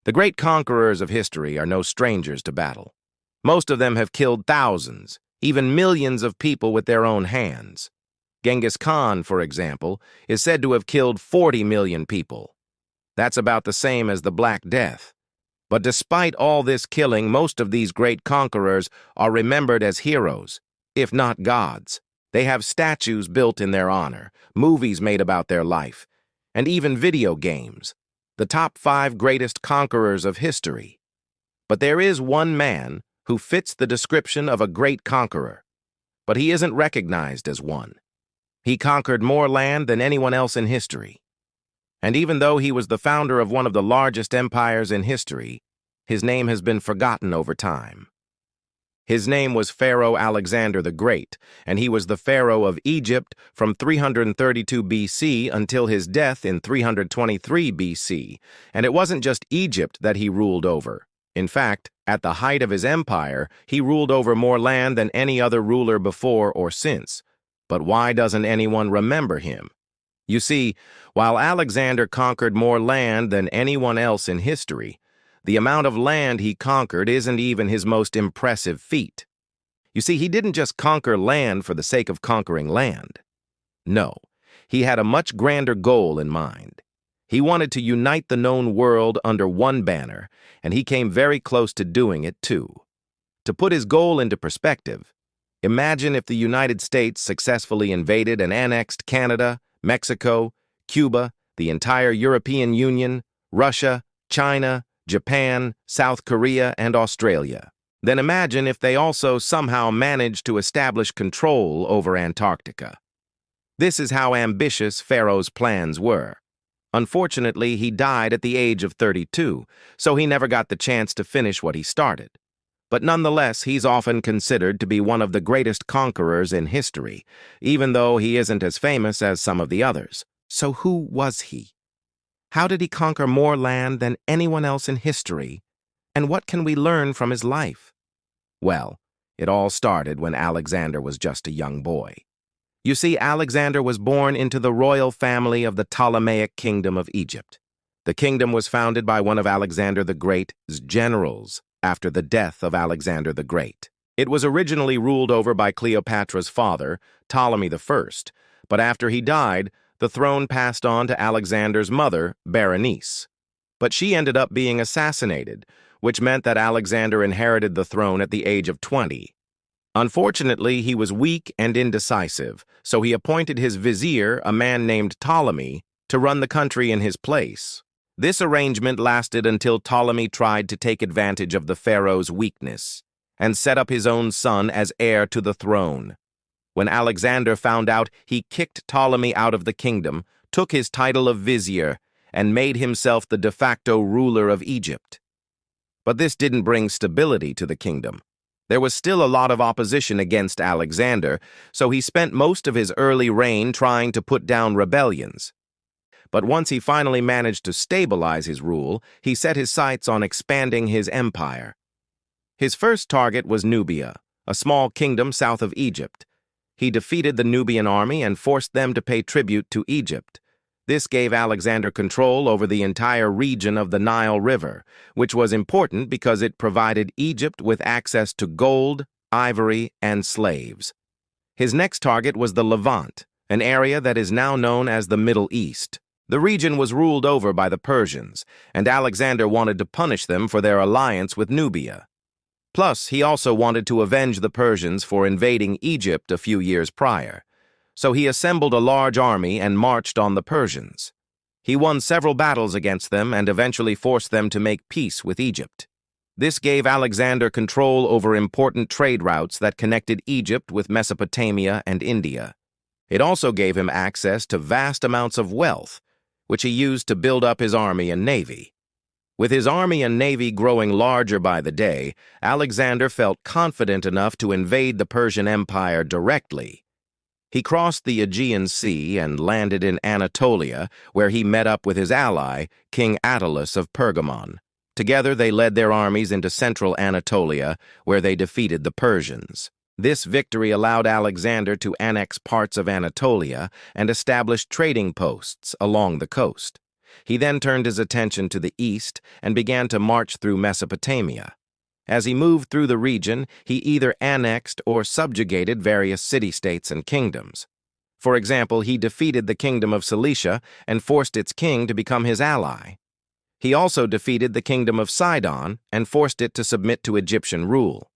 The great conquerors of history are no strangers to battle. Most of them have killed thousands, even millions of people with their own hands. Genghis Khan, for example, is said to have killed 40 million people. That's about the same as the Black Death. But despite all this killing, most of these great conquerors are remembered as heroes, if not gods. They have statues built in their honor, movies made about their life, and even video games. The top 5 greatest conquerors of history. But there is one man who fits the description of a great conqueror, but he isn't recognized as one. He conquered more land than anyone else in history. And even though he was the founder of one of the largest empires in history, his name has been forgotten over time. His name was Pharaoh Alexander the Great, and he was the pharaoh of Egypt from 332 BC until his death in 323 BC. And it wasn't just Egypt that he ruled over. In fact, at the height of his empire, he ruled over more land than any other ruler before or since. But why doesn't anyone remember him? You see, while Alexander conquered more land than anyone else in history, the amount of land he conquered isn't even his most impressive feat. You see, he didn't just conquer land for the sake of conquering land. No, he had a much grander goal in mind. He wanted to unite the known world under one banner, and he came very close to doing it too. To put his goal into perspective, imagine if the United States successfully invaded and annexed Canada, Mexico, Cuba, the entire European Union, Russia, China, Japan, South Korea, and Australia. Then imagine if they also somehow managed to establish control over Antarctica. This is how ambitious Pharaoh's plans were. Unfortunately, he died at the age of 32, so he never got the chance to finish what he started. But nonetheless, he's often considered to be one of the greatest conquerors in history, even though he isn't as famous as some of the others. So who was he? How did he conquer more land than anyone else in history? And what can we learn from his life? Well, it all started when Alexander was just a young boy. You see, Alexander was born into the royal family of the Ptolemaic Kingdom of Egypt. The kingdom was founded by one of Alexander the Great's generals after the death of Alexander the Great. It was originally ruled over by Cleopatra's father, Ptolemy I, but after he died, the throne passed on to Alexander's mother, Berenice. But she ended up being assassinated, which meant that Alexander inherited the throne at the age of 20. Unfortunately, he was weak and indecisive, so he appointed his vizier, a man named Ptolemy, to run the country in his place. This arrangement lasted until Ptolemy tried to take advantage of the pharaoh's weakness and set up his own son as heir to the throne. When Alexander found out, he kicked Ptolemy out of the kingdom, took his title of vizier, and made himself the de facto ruler of Egypt. But this didn't bring stability to the kingdom. There was still a lot of opposition against Alexander, so he spent most of his early reign trying to put down rebellions. But once he finally managed to stabilize his rule, he set his sights on expanding his empire. His first target was Nubia, a small kingdom south of Egypt. He defeated the Nubian army and forced them to pay tribute to Egypt. This gave Alexander control over the entire region of the Nile River, which was important because it provided Egypt with access to gold, ivory, and slaves. His next target was the Levant, an area that is now known as the Middle East. The region was ruled over by the Persians, and Alexander wanted to punish them for their alliance with Nubia. Plus, he also wanted to avenge the Persians for invading Egypt a few years prior. So he assembled a large army and marched on the Persians. He won several battles against them and eventually forced them to make peace with Egypt. This gave Alexander control over important trade routes that connected Egypt with Mesopotamia and India. It also gave him access to vast amounts of wealth, which he used to build up his army and navy. With his army and navy growing larger by the day, Alexander felt confident enough to invade the Persian Empire directly. He crossed the Aegean Sea and landed in Anatolia, where he met up with his ally, King Attalus of Pergamon. Together they led their armies into central Anatolia, where they defeated the Persians. This victory allowed Alexander to annex parts of Anatolia and establish trading posts along the coast. He then turned his attention to the east and began to march through Mesopotamia. As he moved through the region, he either annexed or subjugated various city-states and kingdoms. For example, he defeated the kingdom of Cilicia and forced its king to become his ally. He also defeated the kingdom of Sidon and forced it to submit to Egyptian rule.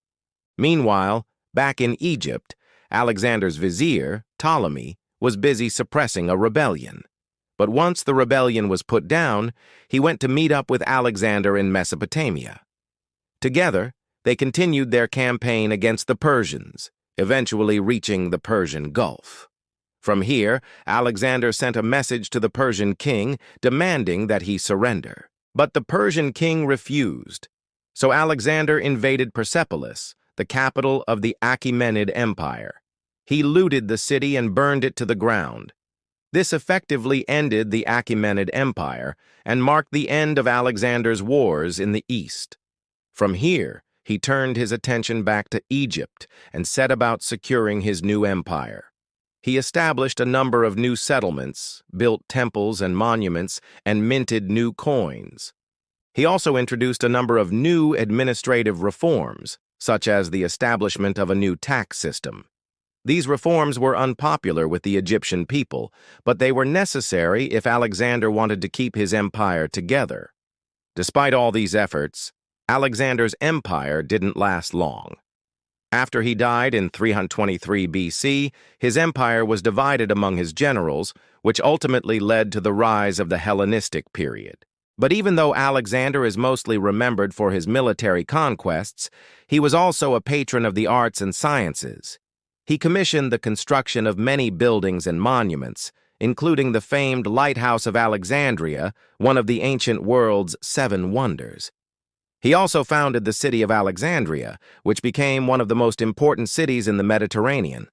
Meanwhile, back in Egypt, Alexander's vizier, Ptolemy, was busy suppressing a rebellion. But once the rebellion was put down, he went to meet up with Alexander in Mesopotamia. Together, they continued their campaign against the Persians, eventually reaching the Persian Gulf. From here, Alexander sent a message to the Persian king demanding that he surrender. But the Persian king refused. So Alexander invaded Persepolis, the capital of the Achaemenid Empire. He looted the city and burned it to the ground. This effectively ended the Achaemenid Empire and marked the end of Alexander's wars in the east. From here, he turned his attention back to Egypt and set about securing his new empire. He established a number of new settlements, built temples and monuments, and minted new coins. He also introduced a number of new administrative reforms, such as the establishment of a new tax system. These reforms were unpopular with the Egyptian people, but they were necessary if Alexander wanted to keep his empire together. Despite all these efforts, Alexander's empire didn't last long. After he died in 323 BC, his empire was divided among his generals, which ultimately led to the rise of the Hellenistic period. But even though Alexander is mostly remembered for his military conquests, he was also a patron of the arts and sciences. He commissioned the construction of many buildings and monuments, including the famed Lighthouse of Alexandria, one of the ancient world's 7 wonders. He also founded the city of Alexandria, which became one of the most important cities in the Mediterranean.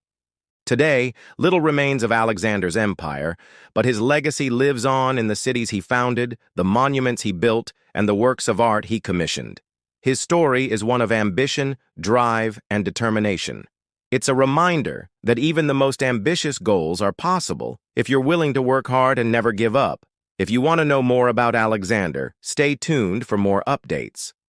Today, little remains of Alexander's empire, but his legacy lives on in the cities he founded, the monuments he built, and the works of art he commissioned. His story is one of ambition, drive, and determination. It's a reminder that even the most ambitious goals are possible if you're willing to work hard and never give up. If you want to know more about Alexander, stay tuned for more updates.